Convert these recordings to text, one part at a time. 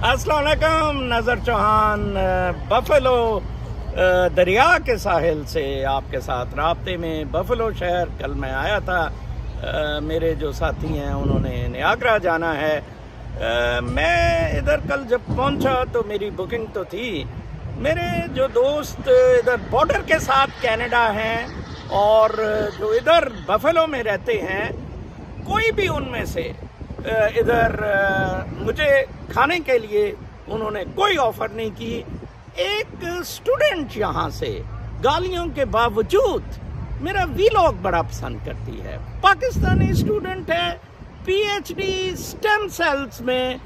अस्सलाम वालेकुम। नज़र चौहान बफेलो दरिया के साहिल से आपके साथ राब्ते में। बफेलो शहर कल मैं आया था, मेरे जो साथी हैं उन्होंने नियाग्रा जाना है। मैं इधर कल जब पहुंचा तो मेरी बुकिंग तो थी। मेरे जो दोस्त इधर बॉर्डर के साथ कनाडा हैं और जो इधर बफेलो में रहते हैं, कोई भी उनमें से इधर मुझे खाने के लिए उन्होंने कोई ऑफर नहीं की। एक स्टूडेंट यहाँ से गालियों के बावजूद मेरा वीलॉग बड़ा पसंद करती है। पाकिस्तानी स्टूडेंट है, पीएचडी स्टेम सेल्स में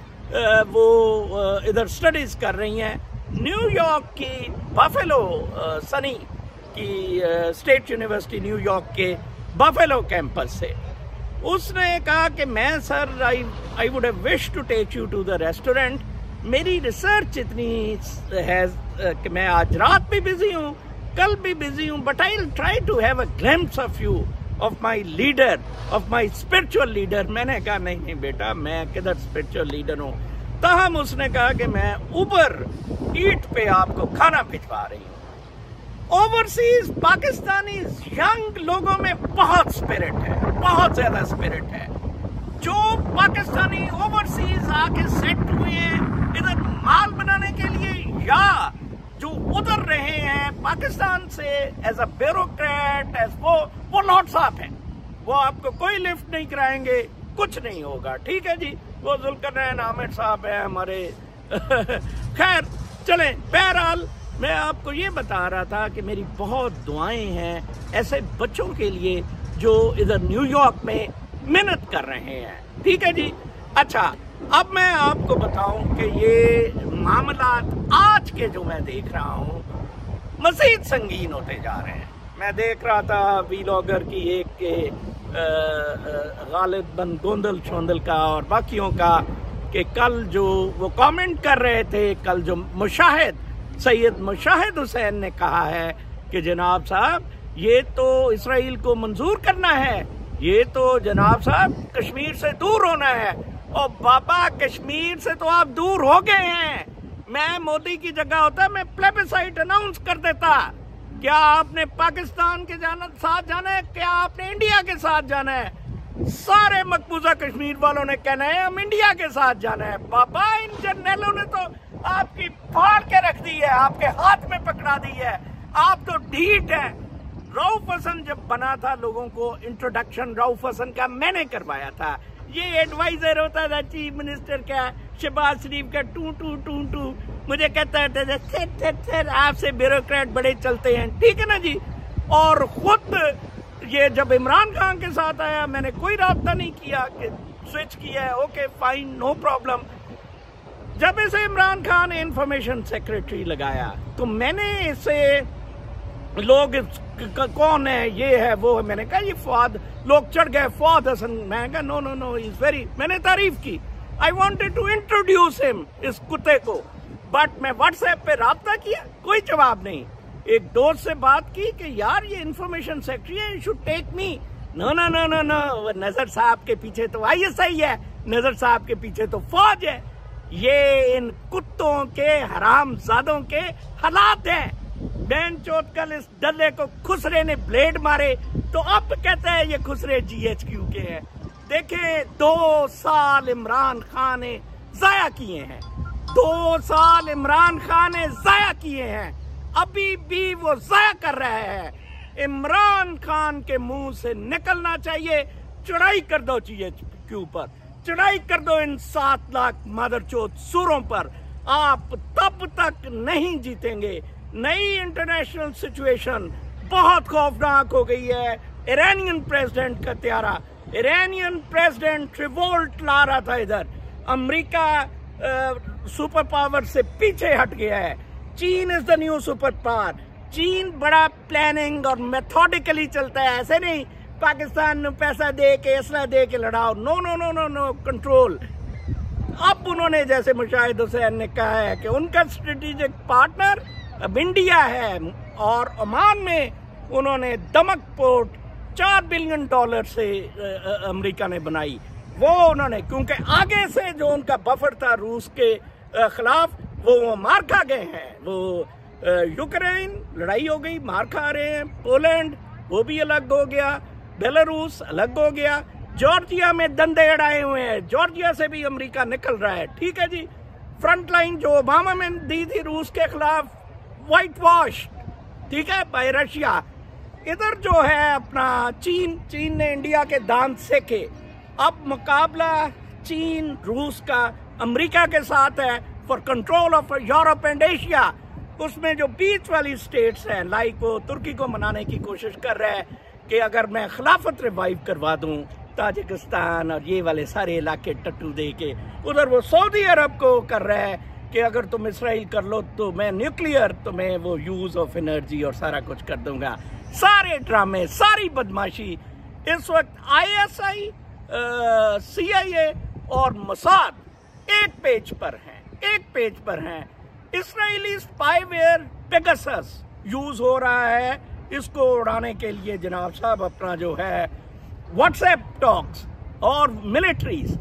वो इधर स्टडीज कर रही हैं। न्यूयॉर्क की बफेलो सनी की स्टेट यूनिवर्सिटी न्यूयॉर्क के बफेलो कैंपस से। उसने कहा कि मैं sir I would have wish to take you to the restaurant. मेरी रिसर्च इतनी है कि मैं आज रात भी बिजी हूँ, कल भी बिजी हूँ, but I will try to have a glimpse of you, of my leader, of my spiritual leader. मैंने कहा नहीं बेटा, मैं किधर स्पिरिचुअल लीडर हूँ। ताहम उसने कहा कि मैं उबर ईट पे आपको खाना भिजवा रही हूँ। ओवरसीज पाकिस्तानी यंग लोगों में बहुत स्पिरिट है, बहुत ज्यादा स्पिरिट है। जो पाकिस्तानी ओवरसीज आके सेट हुए हैं इधर माल बनाने के लिए, या जो उधर रहे हैं पाकिस्तान से एज अ ब्यूरोक्रेट, एज वो लॉट साहब हैं। वो आपको कोई लिफ्ट नहीं कराएंगे, कुछ नहीं होगा, ठीक है जी। वो जुल्करनैन आमिर साहब है हमारे खैर चलें। बहरहाल मैं आपको ये बता रहा था कि मेरी बहुत दुआएं हैं ऐसे बच्चों के लिए जो इधर न्यूयॉर्क में मेहनत कर रहे हैं, ठीक है जी। अच्छा, अब मैं आपको बताऊं कि ये मामलात आज के जो मैं देख रहा हूं मजीद संगीन होते जा रहे हैं। मैं देख रहा था वीलॉगर की एक के गालिब बन गोंदल छोंदल का और बाकियों का कि कल जो वो कमेंट कर रहे थे, कल जो मुशाहिद सैयद मुशाहिद हुसैन ने कहा है कि जनाब साहब ये तो इसराइल को मंजूर करना है, ये तो जनाब साहब कश्मीर से दूर होना है। और बाबा कश्मीर से तो आप दूर हो गए हैं। मैं मोदी की जगह होता मैं प्लेबिसाइट अनाउंस कर देता। क्या आपने पाकिस्तान के साथ जाना है, क्या आपने इंडिया के साथ जाना है? सारे मकबूजा कश्मीर वालों ने कहना है हम इंडिया के साथ जाना है। बाबा इन जर्नलों ने तो आपकी फाड़ के रख दी है, आपके हाथ में पकड़ा दी है, आप तो ढीठ है। रऊफ हसन जब बना था, लोगों को इंट्रोडक्शन रऊफ हसन का मैंने करवाया था। ये एडवाइजर होता था चीफ मिनिस्टर का, शहबाज शरीफ का, टू टू टू टू। मुझे कहता था सर आपसे ब्यूरोक्रेट बड़े चलते हैं, ठीक है ना जी। और खुद ये जब इमरान खान के साथ आया मैंने कोई राब्ता नहीं किया कि स्विच किया है, ओके फाइन नो प्रॉब्लम। जब इसे इमरान खान ने इंफॉर्मेशन सेक्रेटरी लगाया तो मैंने इसे लोग कौन है, ये है वो है, मैंने कहा ये फवाद, लोग चढ़ गए फवाद हसन। मैंने कहा no no no is very, मैंने तारीफ की। I wanted to introduce him, इस कुत्ते को, बट मैं व्हाट्सएप पे राब्ता किया, कोई जवाब नहीं। एक दोस्त से बात की कि यार ये इंफॉर्मेशन सेक्रेटरी है, you should take me. No no no no no, Nazar साहब के पीछे तो ISI है, नजर साहब के पीछे तो फौज है। ये इन कुत्तों के हरामजादों के हालात हैं। बैन चोट कल इस डल्ले को खुसरे ने ब्लेड मारे तो अब कहता है ये खुसरे GHQ के हैं। देखें 2 साल इमरान खान ने जाया किए हैं, 2 साल इमरान खान ने जाया किए हैं, अभी भी वो जाया कर रहे हैं। इमरान खान के मुंह से निकलना चाहिए, चढ़ाई कर दो GHQ पर, चढ़ाई कर दो इन 7 लाख मदरचोद सूरों पर। आप तब तक नहीं जीतेंगे। नई इंटरनेशनल सिचुएशन बहुत खौफनाक हो गई है। ईरानियन प्रेसिडेंट का त्यारा, ईरानियन प्रेसिडेंट रिवोल्ट ला रहा था इधर। अमेरिका सुपर पावर से पीछे हट गया है। चीन is the new super power. चीन बड़ा प्लानिंग और मेथोडिकली चलता है, ऐसे नहीं पाकिस्तान में पैसा दे के असला दे के लड़ाओ, no no no no no, control. अब उन्होंने जैसे मुशाहिद हुसैन ने कहा है कि उनका स्ट्रेटेजिक पार्टनर अब इंडिया है और ओमान में उन्होंने दमक पोर्ट $4 बिलियन से अमेरिका ने बनाई। वो उन्होंने, क्योंकि आगे से जो उनका बफर था रूस के खिलाफ वो मार खा गए हैं। वो यूक्रेन लड़ाई हो गई, मार खा रहे हैं। पोलैंड वो भी अलग हो गया, बेलारूस अलग हो गया, जॉर्जिया में दंदे अड़ाए हुए हैं, जॉर्जिया से भी अमेरिका निकल रहा है। ठीक है जी, फ्रंट लाइन जो ओबामा में दी थी रूस के खिलाफ, व्हाइट वॉश, ठीक है, बाय रशिया। इधर जो है अपना चीन ने इंडिया के दांत सेके। अब मुकाबला चीन रूस का अमेरिका के साथ है for control of Europe and Asia. उसमें जो बीच वाली स्टेट्स हैं, लाइक वो तुर्की को मनाने की कोशिश कर रहा है कि अगर मैं खिलाफत रिवाइव करवा दूं ताजिकिस्तान और ये वाले सारे इलाके टट्टू दे के। उधर वो सऊदी अरब को कर रहा है कि अगर तुम इसराइल कर लो तो मैं न्यूक्लियर, तो मैं वो यूज ऑफ एनर्जी और सारा कुछ कर दूंगा। सारे ड्रामे, सारी बदमाशी इस वक्त ISI, CIA और मोसाद एक पेज पर हैं। इसराइली स्पाईवेयर पेगासस यूज हो रहा है, इसको उड़ाने के लिए जनाब साहब अपना जो है व्हाट्सएप टॉक्स और मिलिट्रीज,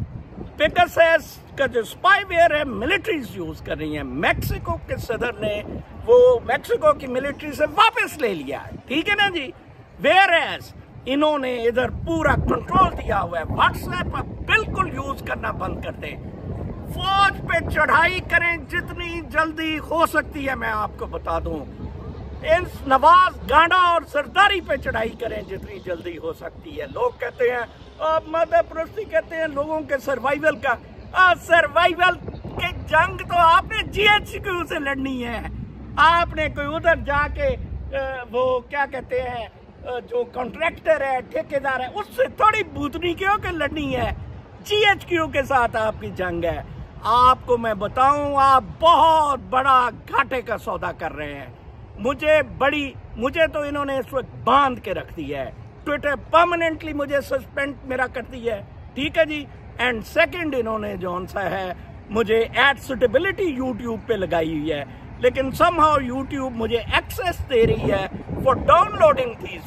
पेगासस का जो स्पाईवेयर है मिलिट्रीज यूज कर रही हैं। मैक्सिको के सदर ने वो मैक्सिको की मिलिट्री से वापस ले लिया है, ठीक है ना जी। वेयर एज इन्होंने इधर पूरा कंट्रोल दिया हुआ है। व्हाट्सएप अब बिल्कुल यूज करना बंद कर दें। फौज पे चढ़ाई करें जितनी जल्दी हो सकती है। मैं आपको बता दूं, इन नवाज गांडा और सरदारी पे चढ़ाई करें जितनी जल्दी हो सकती है। लोग कहते हैं, मदद प्रस्ती कहते हैं लोगों के सर्वाइवल का। सर्वाइवल के जंग तो आपने GHQ से लड़नी है। आपने कोई उधर जाके वो क्या कहते हैं, जो कॉन्ट्रैक्टर है, ठेकेदार है, उससे थोड़ी बूतनी क्यों के लड़नी है। GHQ के साथ आपकी जंग है। आपको मैं बताऊं, आप बहुत बड़ा घाटे का सौदा कर रहे हैं। मुझे तो इन्होंने इस वक्त बांध के रख दिया है। ट्विटर परमानेंटली मुझे सस्पेंड मेरा कर दिया है, ठीक है जी। एंड सेकंड, इन्होंने जो सा है मुझे एड सुटेबिलिटी यूट्यूब पे लगाई हुई है, लेकिन समहाउ यूट्यूब मुझे एक्सेस दे रही है फॉर डाउनलोडिंग दीज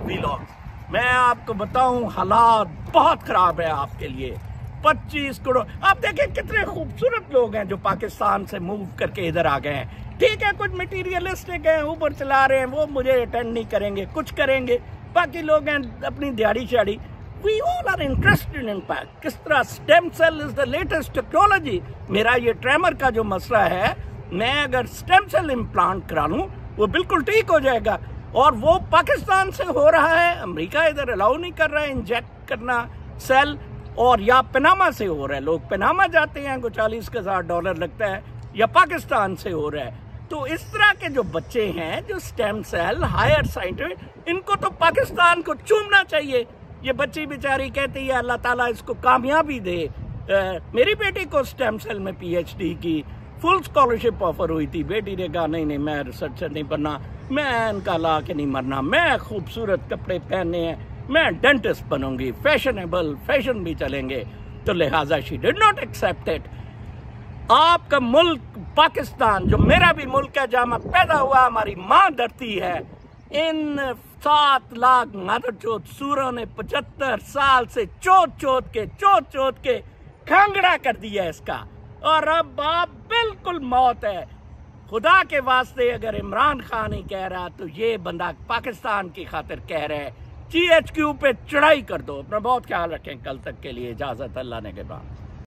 व्लॉग्स। मैं आपको बताऊं, हालात बहुत खराब है आपके लिए। 25 करोड़, आप देखिए कितने खूबसूरत लोग हैं जो पाकिस्तान से मूव करके इधर आ गए हैं। ठीक है, कुछ मटीरियलिस्टिक हैं, ऊपर चला रहे हैं, वो मुझे अटेंड नहीं करेंगे, कुछ करेंगे। बाकी लोग हैं अपनी दिहाड़ी sari. We all are interested in fact किस तरह stem cell is the latest technology. मेरा ये ट्रेमर का जो मसला है, मैं अगर स्टेम सेल इम्प्लांट करा लूं वो बिल्कुल ठीक हो जाएगा। और वो पाकिस्तान से हो रहा है, अमेरिका इधर अलाउ नहीं कर रहा है इंजेक्ट करना सेल। और या पनामा से हो रहा है, लोग पनामा जाते हैं, को $40,000 लगता है, या पाकिस्तान से हो रहा है। तो इस तरह के जो बच्चे हैं जो स्टेम सेल हायर साइंटिस्ट, इनको तो पाकिस्तान को चूमना चाहिए। ये बच्ची बेचारी कहती है अल्लाह ताला इसको कामयाबी दे। मेरी बेटी को स्टेम सेल में PhD की फुल स्कॉलरशिप ऑफर हुई थी। बेटी ने कहा नहीं, मैं रिसर्चर नहीं बनना, मैं इनका ला के नहीं मरना, मैं खूबसूरत कपड़े पहनने हैं, मैं डेंटिस्ट बनूंगी, फैशनेबल फैशन भी चलेंगे। तो लिहाजा she did not accept it. आपका मुल्क पाकिस्तान, जो मेरा भी मुल्क है, जहां मैं पैदा हुआ, हमारी माँ धरती है, इन 7 लाख मादरचोद सूरों ने 75 साल से चोट के खांगड़ा कर दिया इसका। और अब आप बिल्कुल मौत है। खुदा के वास्ते अगर इमरान खान ही कह रहा तो ये बंदा पाकिस्तान की खातिर कह रहा है। GHQ पे चढ़ाई कर दो। अपना बहुत ख्याल रखें। कल तक के लिए इजाजत, अल्लाह ने के बाद।